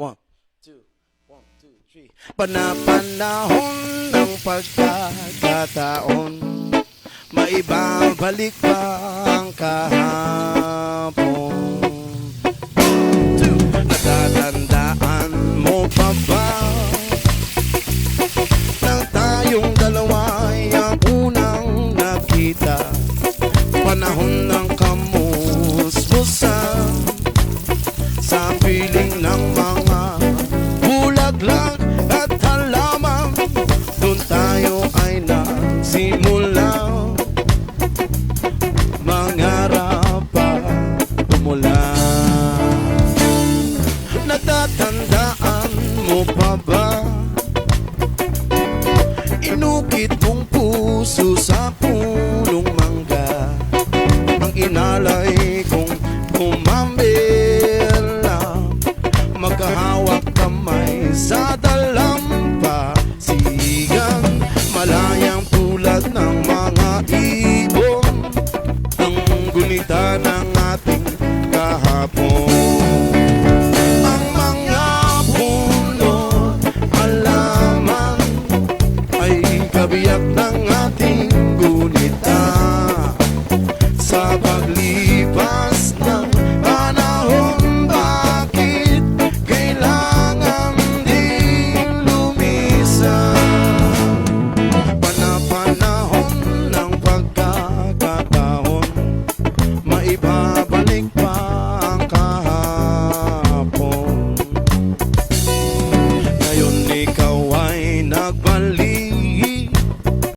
One, two, 1, 2, 3. Panapanahon ng pagkakataon, maibabalik pa ang kahapon. Natatandaan mo pa ba nang tayong dalawa'y ang unang nakita? Panahon ng kamusmusan sa piling ng mga bulaklak at halaman. Doon tayo ay nagsimula mangarap pa umula. Natatandaan mo pa ba inukit mong puso sa punong mangga, ang inalay kong kumambela, magkahawak kamay sa dalampasigan, malayang tulad ng mga ibon, ang gunita ng ating kahapon. Ang mga puno, halaman ay kabiyak ng ating gunita sa